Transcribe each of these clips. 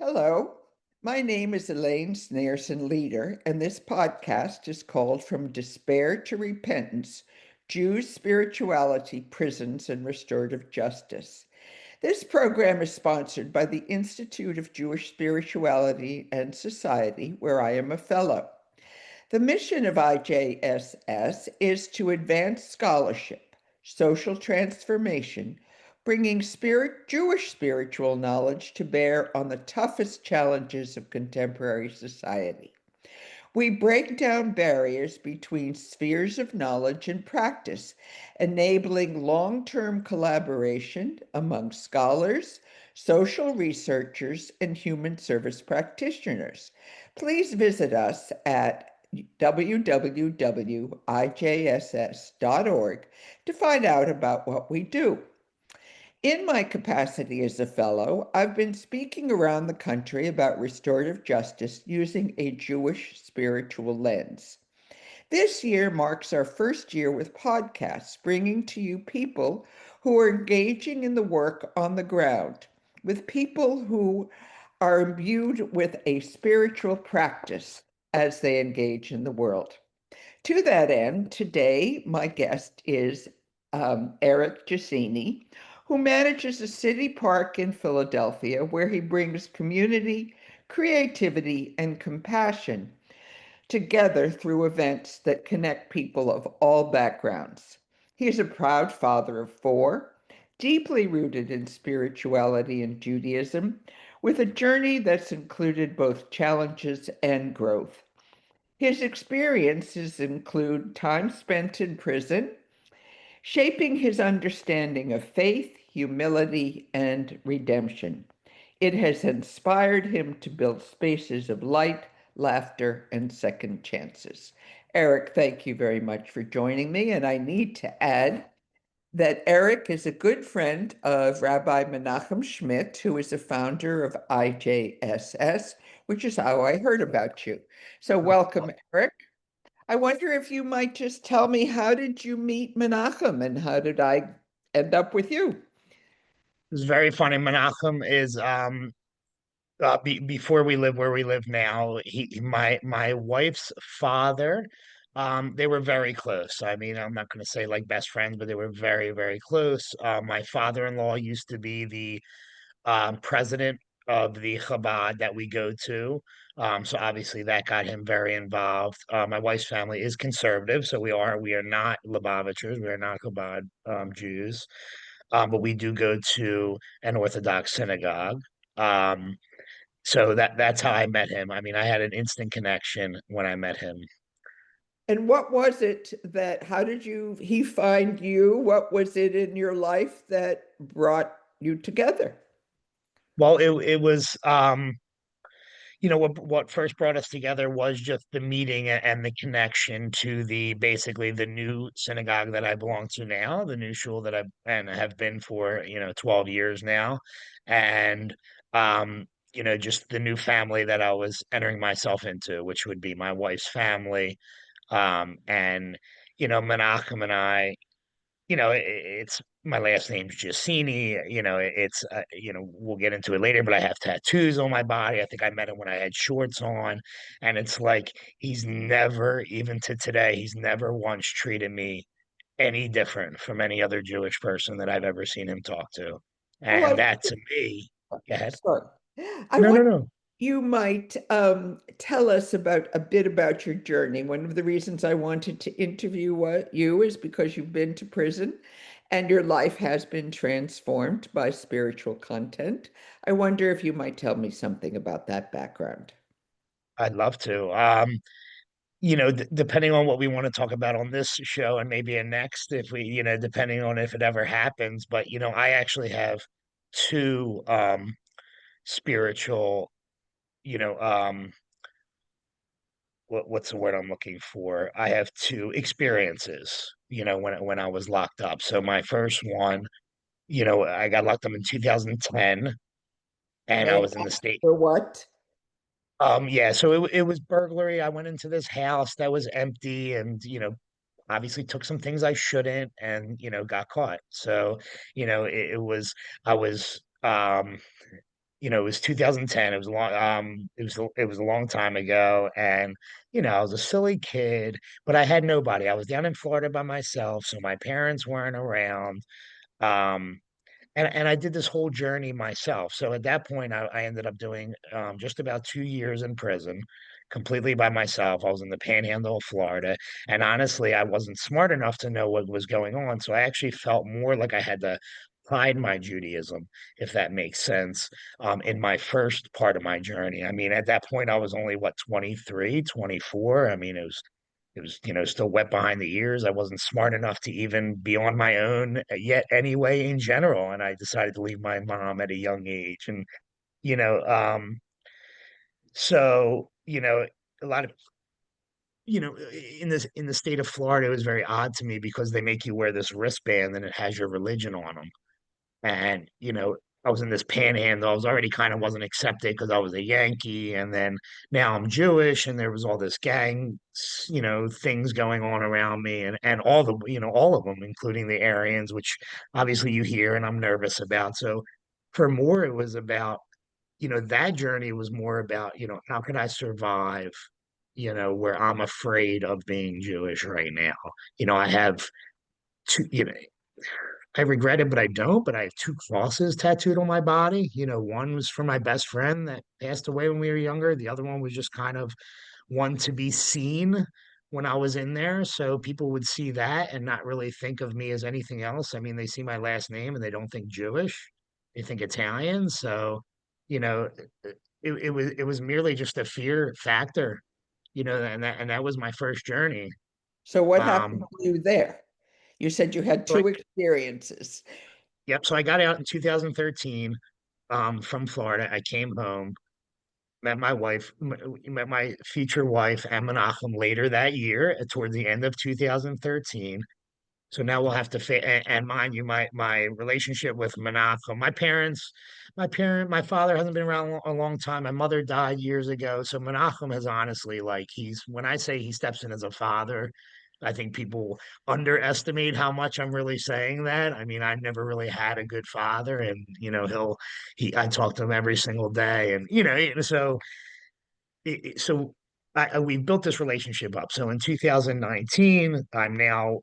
Hello, my name is Elaine Leeder, and this podcast is called From Despair to Repentance: Jews, Spirituality, Prisons, and Restorative Justice. This program is sponsored by the Institute of Jewish Spirituality and Society, where I am a fellow. The mission of IJSS is to advance scholarship, social transformation, bringing Jewish spiritual knowledge to bear on the toughest challenges of contemporary society. We break down barriers between spheres of knowledge and practice, enabling long-term collaboration among scholars, social researchers, and human service practitioners. Please visit us at www.ijss.org to find out about what we do. In my capacity as a fellow, I've been speaking around the country about restorative justice using a Jewish spiritual lens. This year marks our first year with podcasts, bringing to you people who are engaging in the work on the ground, with people who are imbued with a spiritual practice as they engage in the world. To that end, today my guest is Eric Guisini, who manages a city park in Philadelphia where he brings community, creativity, and compassion together through events that connect people of all backgrounds. He is a proud father of four, deeply rooted in spirituality and Judaism, with a journey that's included both challenges and growth. His experiences include time spent in prison, shaping his understanding of faith, humility, and redemption. It has inspired him to build spaces of light, laughter, and second chances. Eric, thank you very much for joining me. And I need to add that Eric is a good friend of Rabbi Menachem Schmidt, who is the founder of IJSS, which is how I heard about you. So welcome, Eric. I wonder if you might just tell me, how did you meet Menachem and how did I end up with you? It's very funny. Menachem is before we live where we live now. My wife's father, they were very close. I mean, I'm not going to say like best friends, but they were very, very close. My father-in-law used to be the president of the Chabad that we go to. So obviously that got him very involved. My wife's family is conservative, so we are not Lubavitchers, we are not Chabad Jews, but we do go to an Orthodox synagogue. Um, so that's how I met him. I mean, I had an instant connection when I met him. And what was it how did he find you? What was it in your life that brought you together? Well, it was what first brought us together was just the meeting and the connection to the basically the new synagogue that I belong to now, the new shul that I and have been for 12 years now, and just the new family that I was entering myself into, which would be my wife's family, and Menachem and I, it's my last name's Guisini. We'll get into it later, but I have tattoos on my body. I think I met him when I had shorts on. And it's like he's never, even to today, he's never once treated me any different from any other Jewish person that I've ever seen him talk to. Well, And that to me, go ahead. sorry. I No, no, wonder no. if you might tell us about a bit about your journey. One of the reasons I wanted to interview you is because you've been to prison and your life has been transformed by spiritual content. I wonder if you might tell me something about that background. I'd love to. Depending on what we want to talk about on this show and maybe a next, if we, depending on if it ever happens. But, I actually have two spiritual, you know, what's the word I'm looking for? I have two experiences, when I was locked up. So my first one, I got locked up in 2010 and I And was in the state. for what? Yeah, so it was burglary. I went into this house that was empty and, obviously took some things I shouldn't and, got caught. So, it was I was it was 2010. It was a long, it was a long time ago, and I was a silly kid, but I had nobody. I was down in Florida by myself, so my parents weren't around. Um, and I did this whole journey myself. So at that point, I ended up doing just about 2 years in prison, completely by myself. I was in the Panhandle of Florida, and honestly, I wasn't smart enough to know what was going on. So I actually felt more like I had to hide my Judaism, if that makes sense, in my first part of my journey. I mean, at that point, I was only what, 23, 24. I mean, it was, still wet behind the ears. I wasn't smart enough to even be on my own yet anyway in general. And I decided to leave my mom at a young age. And, you know, um, so, a lot of, in the state of Florida, it was very odd to me because they make you wear this wristband and it has your religion on them. And, I was in this panhandle. I was already kind of wasn't accepted because I was a Yankee. And then now I'm Jewish and there was all this gang, things going on around me and all of them, including the Aryans, which obviously you hear and I'm nervous about. So for more, it was about, that journey was more about, how can I survive, where I'm afraid of being Jewish right now. I have two, I regret it, but I don't. But I have two crosses tattooed on my body. One was for my best friend that passed away when we were younger. The other one was just kind of one to be seen when I was in there. So people would see that and not really think of me as anything else. I mean, they see my last name and they don't think Jewish, they think Italian. So, you know, it was merely just a fear factor, and that was my first journey. So what happened Um, to you there? You said you had so I, two experiences. yep. So I got out in 2013 from Florida. I came home, met my wife, met my future wife, and Menachem later that year, towards the end of 2013. So now we'll have to and mind you, my relationship with Menachem, my father hasn't been around a long time. My mother died years ago. So Menachem has honestly, like, when I say he steps in as a father, I think people underestimate how much I'm really saying that. I mean, I've never really had a good father, and I talk to him every single day, and so so we've built this relationship up. So in 2019, I'm now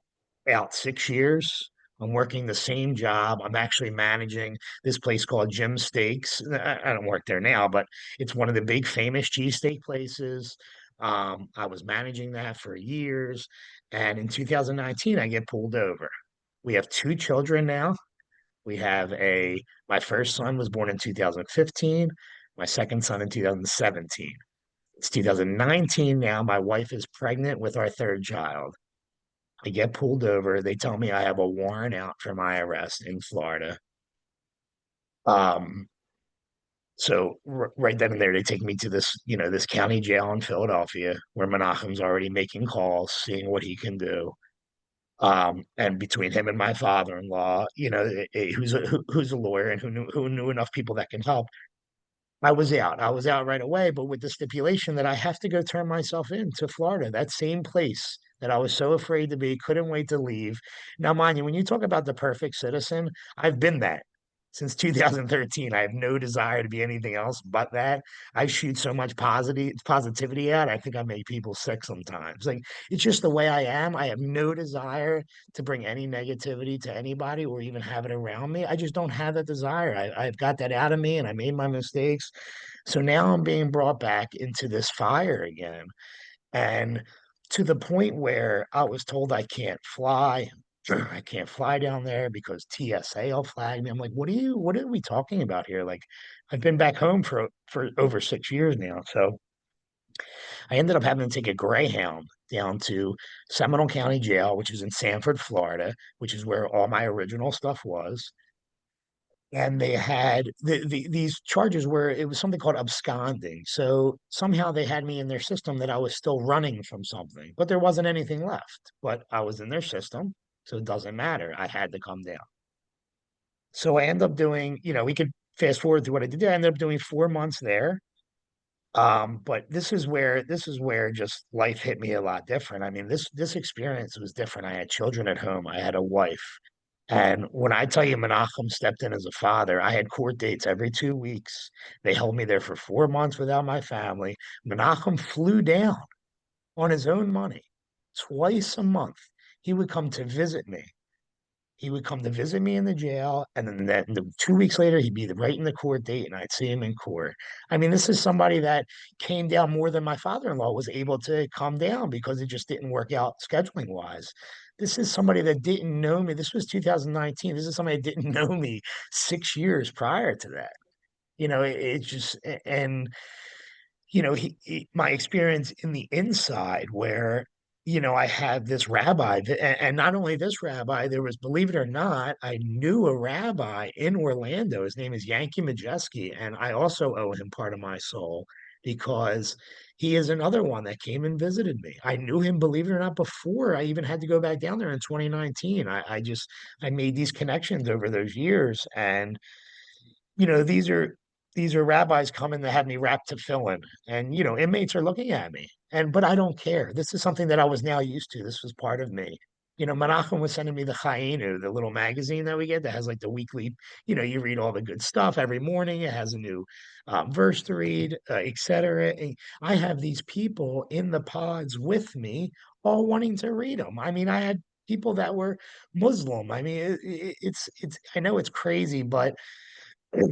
out 6 years. I'm working the same job. I'm actually managing this place called Jim Steaks. I don't work there now, but it's one of the big famous cheesesteak places. I was managing that for years. And in 2019, I get pulled over. We have two children now. My first son was born in 2015, my second son in 2017. It's 2019 now. My wife is pregnant with our third child. I get pulled over. They tell me I have a warrant out for my arrest in Florida. Um, so right then and there, they take me to this county jail in Philadelphia, where Menachem's already making calls, seeing what he can do. And between him and my father-in-law, who's a lawyer and who knew enough people that can help, I was out. I was out right away, but with the stipulation that I have to go turn myself in to Florida, that same place that I was so afraid to be, couldn't wait to leave. Now, mind you, when you talk about the perfect citizen, I've been that since 2013. I have no desire to be anything else but that. I shoot so much positivity out. I think I make people sick sometimes. Like, it's just the way I am. I have no desire to bring any negativity to anybody or even have it around me. I just don't have that desire. I've got that out of me and I made my mistakes. So now I'm being brought back into this fire again. And to the point where I was told I can't fly. I can't fly down there because TSA will flag me. I'm like, what are we talking about here? Like, I've been back home for over 6 years now. So I ended up having to take a Greyhound down to Seminole County Jail, which is in Sanford, Florida, which is where all my original stuff was. And they had these charges where it was something called absconding. So somehow they had me in their system that I was still running from something, but there wasn't anything left. But I was in their system, so it doesn't matter. I had to come down. So I end up doing, we could fast forward to what I did there. I ended up doing 4 months there. But this is where just life hit me a lot different. I mean, this experience was different. I had children at home. I had a wife. And when I tell you Menachem stepped in as a father, I had court dates every 2 weeks. They held me there for 4 months without my family. Menachem flew down on his own money twice a month. He would come to visit me. He would come to visit me in the jail, and then 2 weeks later, he'd be right in the court date, and I'd see him in court. I mean, this is somebody that came down more than my father-in-law was able to come down because it just didn't work out scheduling wise. This is somebody that didn't know me. This was 2019. This is somebody that didn't know me 6 years prior to that. It's just, and my experience in the inside where, I had this rabbi, and not only this rabbi, there was, believe it or not, I knew a rabbi in Orlando. His name is Yankee Majeski, and I also owe him part of my soul because he is another one that came and visited me. I knew him, believe it or not, before I even had to go back down there in 2019. I made these connections over those years, and you know, these are rabbis coming to have me wrap tefillin, and inmates are looking at me, but I don't care. This is something that I was now used to. This was part of me. Menachem was sending me the Chayenu, the little magazine that we get that has like the weekly. You read all the good stuff every morning. It has a new verse to read, etc. And I have these people in the pods with me, all wanting to read them. I mean, I had people that were Muslim. I mean, it's. I know it's crazy, but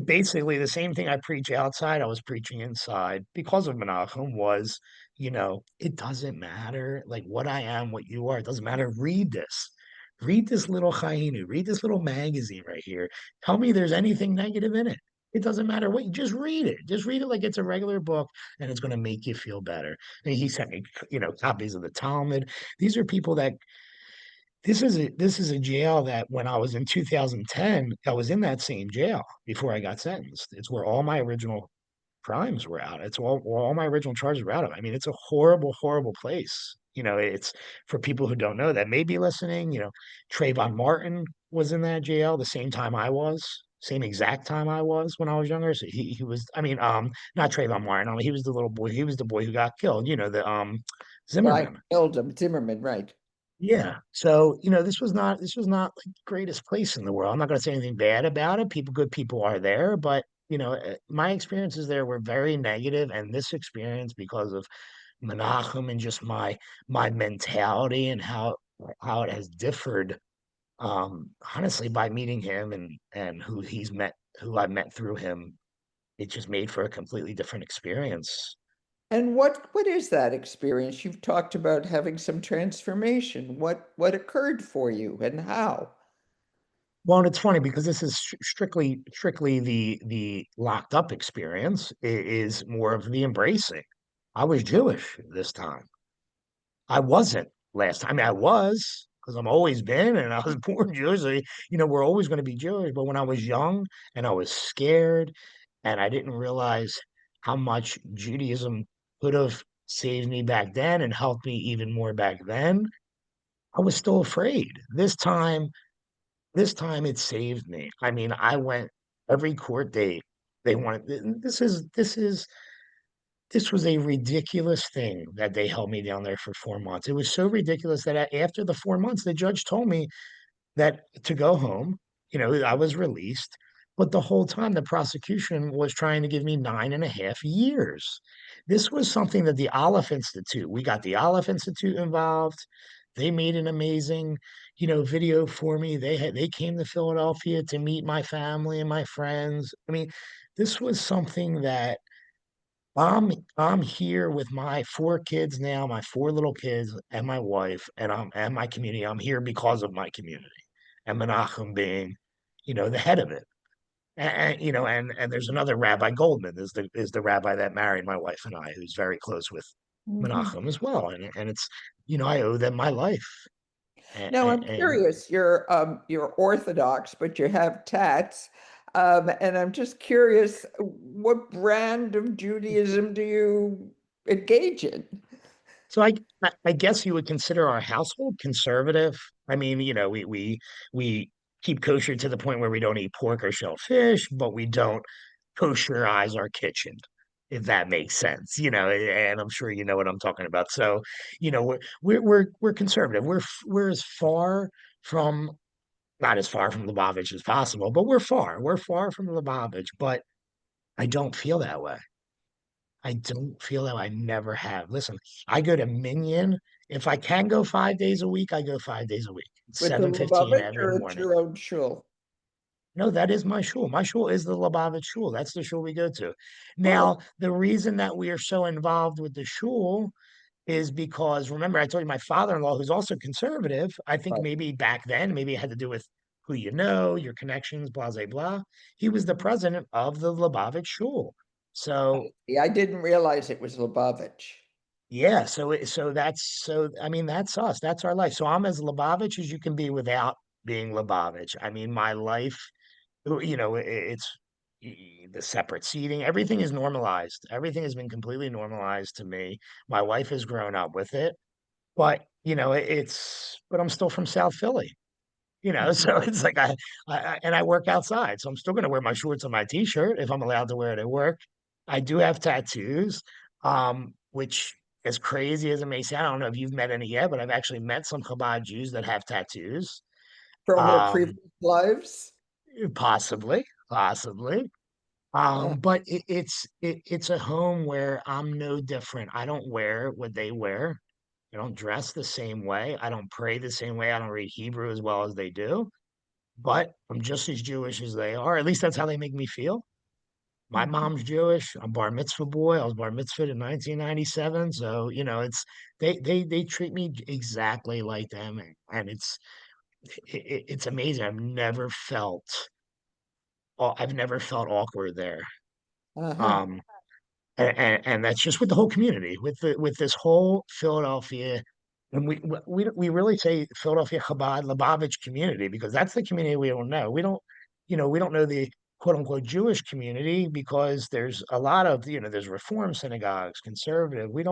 basically the same thing I preach outside, I was preaching inside because of Menachem was, it doesn't matter like what I am, what you are, it doesn't matter. Read this. Read this little Chayinu, read this little magazine right here. Tell me there's anything negative in it. It doesn't matter what, just read it. Just read it like it's a regular book and it's going to make you feel better. And he sent me, copies of the Talmud. These are people that this is a jail that when I was in 2010, I was in that same jail before I got sentenced. It's where all my original crimes were out. It's all my original charges were out of. I mean, it's a horrible, horrible place. It's for people who don't know that may be listening. Trayvon Martin was in that jail the same time I was, same exact time I was when I was younger. So he was. I mean, not Trayvon Martin. I mean, he was the little boy. He was the boy who got killed. The Guy Zimmerman. killed him, Zimmerman, right? Yeah. So, this was not like the greatest place in the world. I'm not going to say anything bad about it. Good people are there, but my experiences there were very negative, and this experience because of Menachem and just my mentality and how it has differed, honestly, by meeting him and who I met through him, it just made for a completely different experience. And what is that experience? You've talked about having some transformation. What occurred for you and how? Well, and it's funny because this is strictly the locked up experience is more of the embracing. I was Jewish this time. I wasn't last time. I mean, I was because I'm always been and I was born Jewish. So, we're always going to be Jewish. But when I was young and I was scared and I didn't realize how much Judaism could have saved me back then and helped me even more back then, I was still afraid. This time it saved me. I mean, I went every court date. They wanted this was a ridiculous thing that they held me down there for 4 months. It was so ridiculous that after the 4 months, the judge told me that to go home. I was released, but the whole time the prosecution was trying to give me 9.5 years. This was something that the Aleph Institute, we got the Aleph Institute involved. They made an amazing, video for me. They came to Philadelphia to meet my family and my friends. I mean, this was something that I'm here with my 4 kids now, my 4 little kids and my wife, and my community. I'm here because of my community and Menachem being, the head of it. And there's another Rabbi Goldman is the rabbi that married my wife and I, who's very close with Mhm. Menachem as well. And it's, I owe them my life. Now I'm And curious, you're Orthodox, but you have tats. And I'm just curious, what brand of Judaism do you engage in? so I guess you would consider our household conservative. I mean, we keep kosher to the point where we don't eat pork or shellfish, but we don't kosherize our kitchen, if that makes sense. And I'm sure you know what I'm talking about. So, we're conservative. We're as far from not as far from Lubavitch as possible, but we're far from Lubavitch, but I don't feel that way. I don't feel that way. I never have. Listen, I go to Minion. If I can go 5 days a week, I go 5 days a week. It's With the 7:15 Lubavitch, every or it's morning. your own shul? No, that is my shul. My shul is the Lubavitch shul. That's the shul we go to. Oh, Now, the reason that we are so involved with the shul is because, remember, I told you my father-in-law, who's also conservative, I think right. maybe back then, maybe it had to do with who you know, your connections, blah, blah, blah. He was the Mhm. president of the Lubavitch shul. So Yeah, I didn't realize it was Lubavitch. yeah, so I mean that's us. That's our life. So I'm as Lubavitch as you can be without being Lubavitch. I mean, my life, it's the separate seating. Everything is normalized. Everything has been completely normalized to me. My wife has grown up with it, but but I'm still from South Philly. Mhm. So it's like and I work outside, so I'm still going to wear my shorts and my t-shirt if I'm allowed to wear it at work. I do have tattoos, which, as crazy as it may sound, I don't know if you've met any yet, but I've actually met some Chabad Jews that have tattoos. From their previous Um, lives? possibly. Uh, But it's a home where I'm no different. I don't wear what they wear. I don't dress the same way. I don't pray the same way. I don't read Hebrew as well as they do, but I'm just as Jewish as they are. At least that's how they make me feel. My mhm. mom's Jewish. I'm bar mitzvah boy. I was bar mitzvah in 1997. So, it's they treat me exactly like them. And it's amazing. I've never felt awkward there. Uh-huh. Um, and that's just with the whole community, with this whole Philadelphia, and we really say Philadelphia Chabad Lubavitch community because that's the community we don't know. We don't know the quote unquote Jewish community because there's a lot of there's Reform synagogues, conservative. We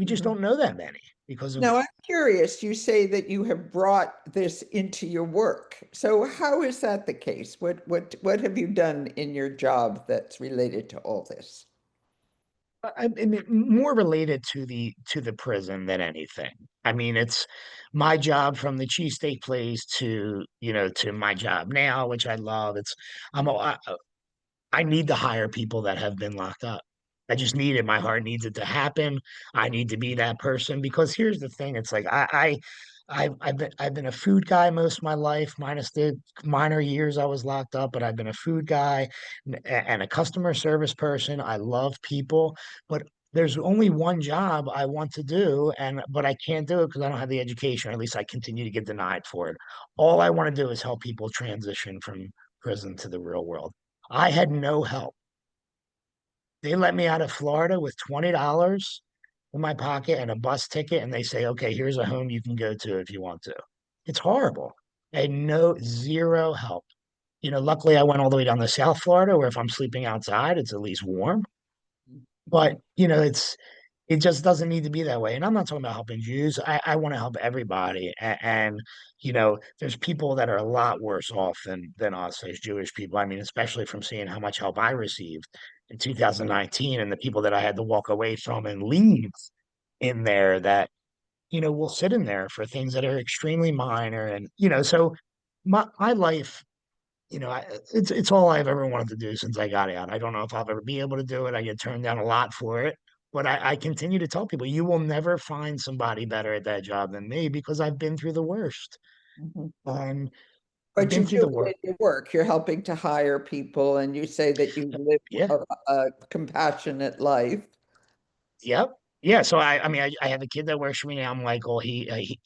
just Mhm. don't know that many because of Now, I'm curious, you say that you have brought this into your work. So how is that the case? What have you done in your job that's related to all this? I mean, more related to the prison than anything. I mean, it's my job from the cheesesteak place to my job now, which I love. I need to hire people that have been locked up. I just need it. My heart needs it to happen. I need to be that person because here's the thing. It's like I've been a food guy most of my life, minus the minor years I was locked up, but I've been a food guy and a customer service person. I love people, but there's only one job I want to do, but I can't do it because I don't have the education, or at least I continue to get denied for it. All I want to do is help people transition from prison to the real world. I had no help. They let me out of Florida with $20 in my pocket and a bus ticket, and they say, okay, here's a home you can go to if you want to. It's horrible. I had no zero help. Luckily I went all the way down to South Florida where if I'm sleeping outside, it's at least warm. But Mhm. it just doesn't need to be that way. And I'm not talking about helping Jews. I want to help everybody. There's people that are a lot worse off than us as Jewish people. I mean, especially from seeing how much help I received in 2019 and the people that I had to walk away from and leave in there that, will sit in there for things that are extremely minor. And, so my life, it's all I've ever wanted to do since I got out. I don't know if I'll ever be able to do it. I get turned down a lot for it, but I continue to tell people, you will never find somebody better at that job than me because I've been through the worst. Mhm. And I've But you been through do the worst. it in your work. You're helping to hire people, and you say that you live Yeah. a compassionate life. Yep. Yeah. So I mean, I have a kid that works for me now, Michael. I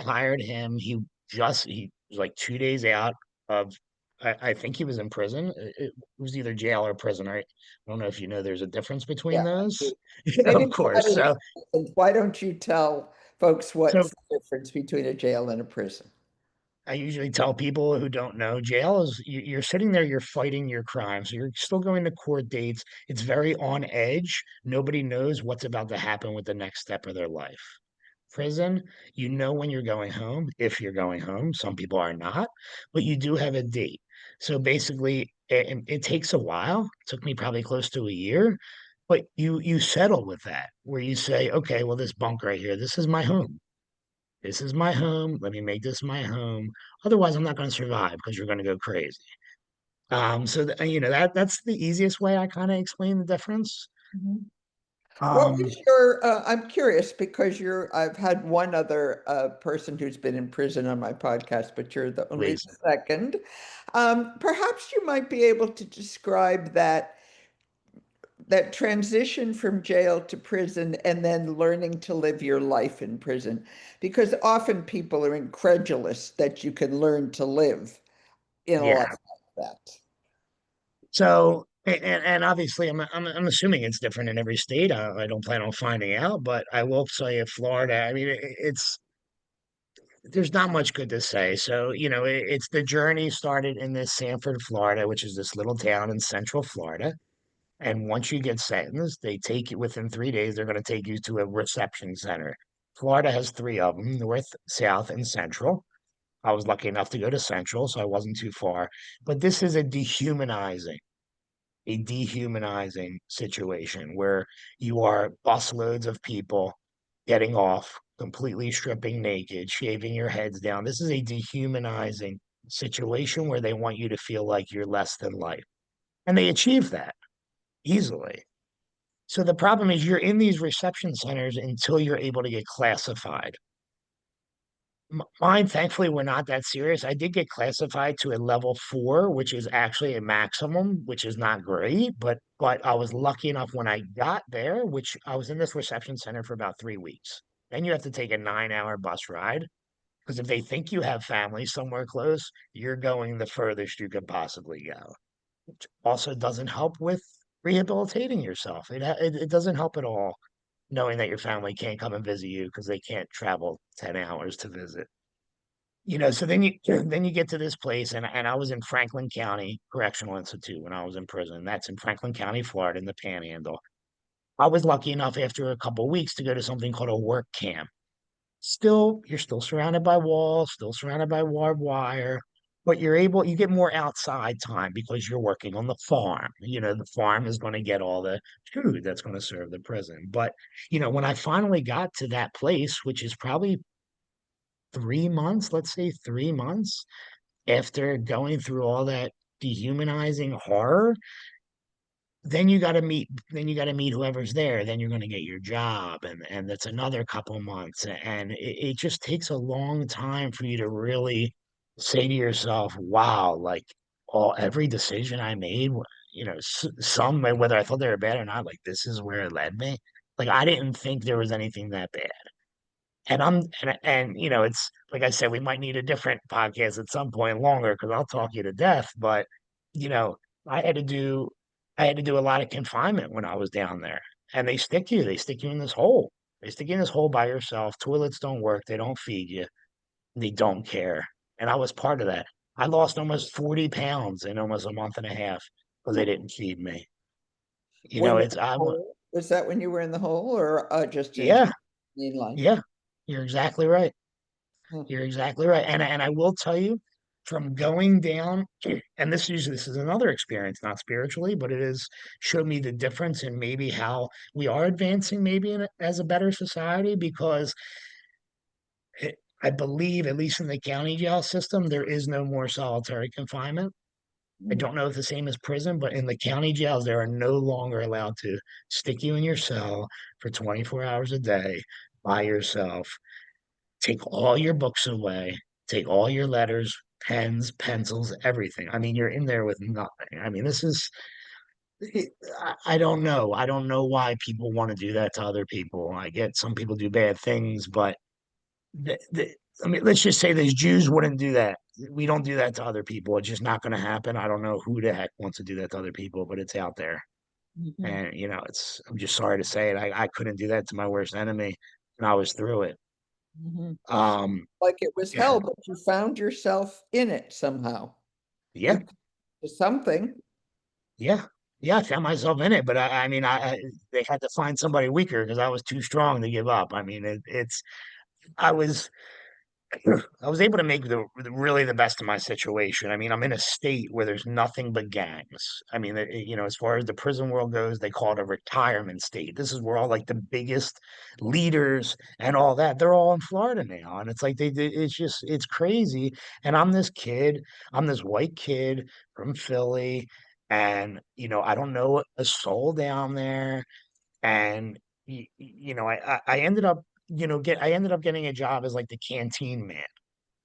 hired him. He was like 2 days out of, I think he was in prison. It was either jail or prison, right? I don't know if you know there's a difference between Yeah, I do. those. Maybe Of not course. in So, prison. Why don't you tell folks so what's the difference between a jail and a prison? I usually tell people who don't know, jail is you're sitting there, you're fighting your crime. So you're still going to court dates. It's very on edge. Nobody knows what's about to happen with the next step of their life. Prison, you know when you're going home, if you're going home. Some people are not, but you do have a date. So basically, it takes a while. It took me probably close to a year, but you settle with that, where you say, okay, well, this bunk right here, this is my home. This is my home. Let me make this my home. Otherwise, I'm not going to survive because you're going to go crazy. That's the easiest way I kind of explain the difference. Mhm. What was Um, your, I'm curious because I've had one other person who's been in prison on my podcast, but you're the only Please. the second. Perhaps you might be able to describe that transition from jail to prison and then learning to live your life in prison, because often people are incredulous that you can learn to live in a life Yeah. like that. So, and obviously, I'm assuming it's different in every state. I don't plan on finding out, but I will say Florida. I mean, it's there's not much good to say. So, it's the journey started in this Sanford, Florida, which is this little town in Central Florida. And once you get sentenced, they take you within 3 days, they're going to take you to a reception center. Florida has three of them, North, South, and Central. I was lucky enough to go to Central, so I wasn't too far. But this is a dehumanizing situation where you are busloads of people getting off, completely stripping naked, shaving your heads down. This is a dehumanizing situation where they want you to feel like you're less than life. And they achieve that easily. So the problem is you're in these reception centers until you're able to get classified. Mine, thankfully, were not that serious. I did get classified to a level 4, which is actually a maximum, which is not great. But I was lucky enough when I got there, which I was in this reception center for about 3 weeks. Then you have to take a 9-hour bus ride because if they think you have family somewhere close, you're going the furthest you could possibly go. Which also doesn't help with rehabilitating yourself. It doesn't help at all knowing that your family can't come and visit you because they can't travel 10 hours to visit. So then you get to this place, and I was in Franklin County Correctional Institute when I was in prison. That's in Franklin County, Florida, in the Panhandle. I was lucky enough after a couple of weeks to go to something called a work camp. You're still surrounded by walls, still surrounded by barbed wire, but you get more outside time because you're working on the farm. The farm is going to get all the food that's going to serve the prison. But, when I finally got to that place, which is probably 3 months, let's say 3 months after going through all that dehumanizing horror, then you got to meet whoever's there, then you're going to get your job, and that's another couple months, and it just takes a long time for you to really say to yourself, wow, like every decision I made, some whether I thought they were bad or not, like this is where it led me. Like I didn't think there was anything that bad. And it's like I said, we might need a different podcast at some point longer because I'll talk you to death. But you know, I had to do I had to do a lot of confinement when I was down there. And they stick you in this hole. They stick you in this hole by yourself. Toilets don't work, they don't feed you, they don't care. And I was part of that. I lost almost 40 pounds in almost a month and a half because they didn't feed me. When in It's the I hole? Was that when you were in the hole or just in Yeah, mainline? yeah, you're exactly right. Huh. You're exactly right. And I will tell you from going down, and this is another experience, not spiritually, but it is showed me the difference in maybe how we are advancing maybe as a better society because I believe, at least in the county jail system, there is no more solitary confinement. I Mm. don't know if the same as prison, but in the county jails, they are no longer allowed to stick you in your cell for 24 hours a day by yourself, take all your books away, take all your letters, pens, pencils, everything. I mean, you're in there with nothing. I mean, I don't know. I don't know why people want to do that to other people. I get some people do bad things, but I mean, let's just say these Jews wouldn't do that. We don't do that to other people. It's just not going to happen. I don't know who the heck wants to do that to other people, but it's out there. Mhm. And, I'm just sorry to say it. I couldn't do that to my worst enemy, and I was through it. Mhm. Um, Like it was hell, but you found yourself in it somehow. yeah, You did something. yeah, yeah. I found myself in it, but I mean, they had to find somebody weaker because I was too strong to give up. I mean, I was. I was able to make really the best of my situation. I mean, I'm in a state where there's nothing but gangs. I mean, as far as the prison world goes, they call it a retirement state. This is where all like the biggest leaders and all that, they're all in Florida now. And it's like it's crazy. And I'm this white kid from Philly, and I don't know a soul down there. And I ended up I ended up getting a job as like the canteen man,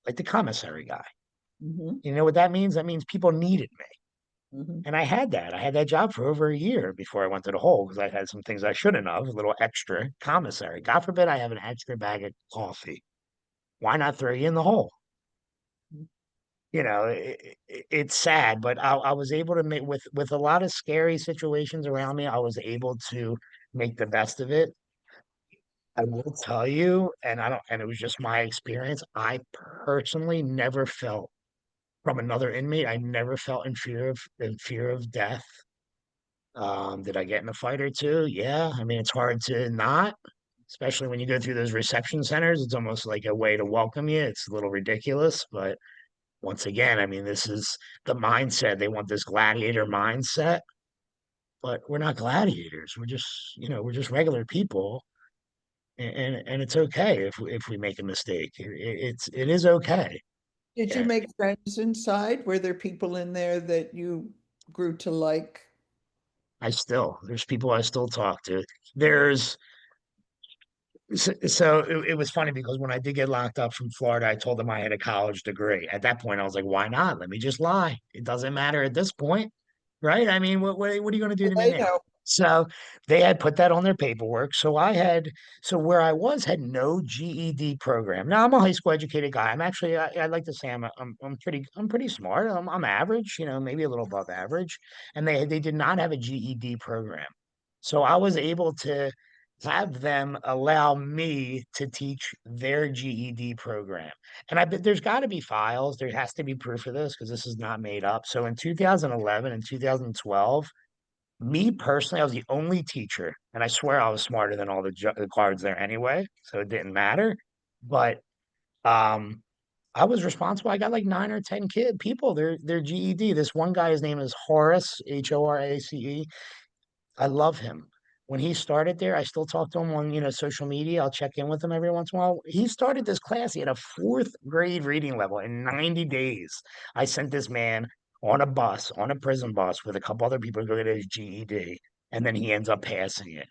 like the commissary guy. Hmm. You know what that means? That means people needed me. Hmm. And I had that. I had that job for over a year before I went to the hole because I had some things I shouldn't have, a little extra commissary. God forbid I have an extra bag of coffee. Why not throw you in the hole? It's sad, but I was able to make with a lot of scary situations around me. I was able to make the best of it. I will tell you, and I don't, and it was just my experience. I personally never felt from another inmate. I never felt in fear of death. Did I get in a fight or two? Yeah. I mean, it's hard to not, especially when you go through those reception centers. It's almost like a way to welcome you. It's a little ridiculous, but once again, I mean, this is the mindset. They want this gladiator mindset, but we're not gladiators. We're just regular people, and it's okay if we make a mistake. It is okay. Did you Yeah, make friends inside? Were there people in there that you grew to like? there's people I still talk to. There's So it was funny because when I did get locked up from Florida, I told them I had a college degree. At that point, I was like, why not? Let me just lie. It doesn't matter at this point, right? I mean, what are you going to do to me They now? know. So they had put that on their paperwork. So where I was had no GED program. Now I'm a high school educated guy. I'd like to say I'm pretty smart. I'm average, maybe a little above average. And they did not have a GED program. So I was able to have them allow me to teach their GED program. And I bet there's got to be files. There has to be proof of this because this is not made up. So in 2011 and 2012, me personally, I was the only teacher, and I swear I was smarter than all the cards there anyway, so it didn't matter. But um, I was responsible. I got like 9 or 10 people. Their GED. This one guy, his name is Horace, Horace. I love him. When he started there, I still talk to him on, social media. I'll check in with him every once in a while. He started this class. He had a fourth grade reading level in 90 days. I sent this man on a bus, on a prison bus with a couple other people to go get his GED, and then he ends up passing it.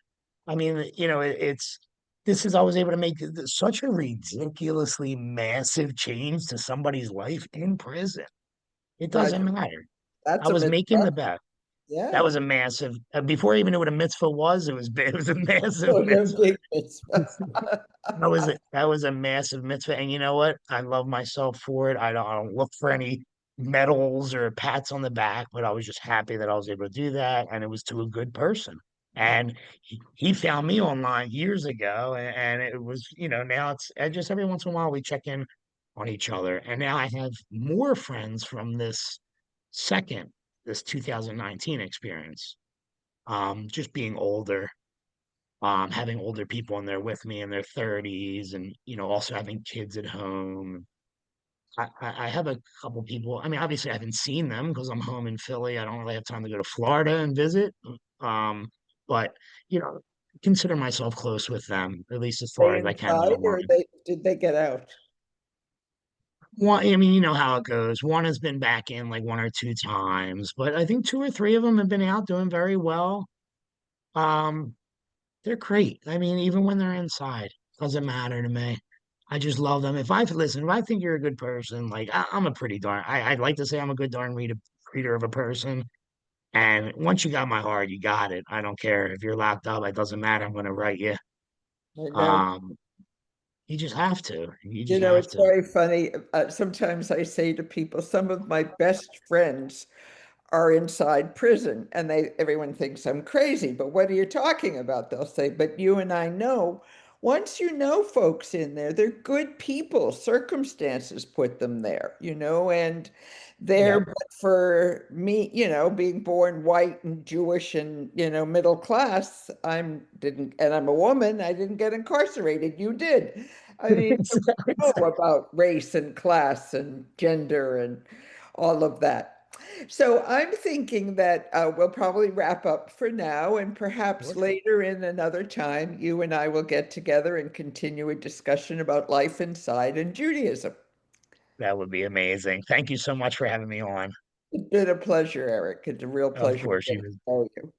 I mean, this is I was able to make such a ridiculously massive change to somebody's life in prison. It Right. doesn't matter. I That's a was making mitzvah. the best. That Yeah. was a massive before I even knew what a mitzvah was, it was a massive Oh, no mitzvah. big mitzvah. That was a massive mitzvah. And you know what? I love myself for it. I don't look for any medals or pats on the back, but I was just happy that I was able to do that. And it was to a good person. And he found me online years ago. And it was, now it's just every once in a while we check in on each other. And now I have more friends from second, this 2019 experience. Just being older, having older people in there with me in their 30s, and also having kids at home. I have a couple people. I mean, obviously, I haven't seen them because I'm home in Philly. I don't really have time to go to Florida and visit. But you know, consider myself close with them, at least as far They as I can inside or online. did they get out? One, I mean, you know how it goes. One has been back in like 1 or 2 times, but I think 2 or 3 of them have been out doing very well. Um, They're great. I mean, even when they're inside, doesn't matter to me. I just love them. If I think you're a good person, like I'm a pretty darn, I'd like to say I'm a good darn reader of a person. And once you got my heart, you got it. I don't care if you're locked up. It doesn't matter. I'm going to write you. I know. Um, you just have to. You You just know, have it's to. very funny. Sometimes I say to people, some of my best friends are inside prison, and everyone thinks I'm crazy. But what are you talking about? They'll say, but you and I know. Once you know folks in there, they're good people. Circumstances put them there, and they're, Yep. but for me, being born white and Jewish and, middle class, and I'm a woman, I didn't get incarcerated. You did. I mean, know about race and class and gender and all of that. So I'm thinking that we'll probably wrap up for now, and perhaps Sure. later in another time, you and I will get together and continue a discussion about life inside and Judaism. That would be amazing. Thank you so much for having me on. It's been a pleasure, Eric. It's a real Of pleasure course, getting to know you.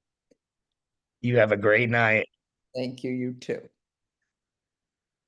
you have a great night. Thank you, you too.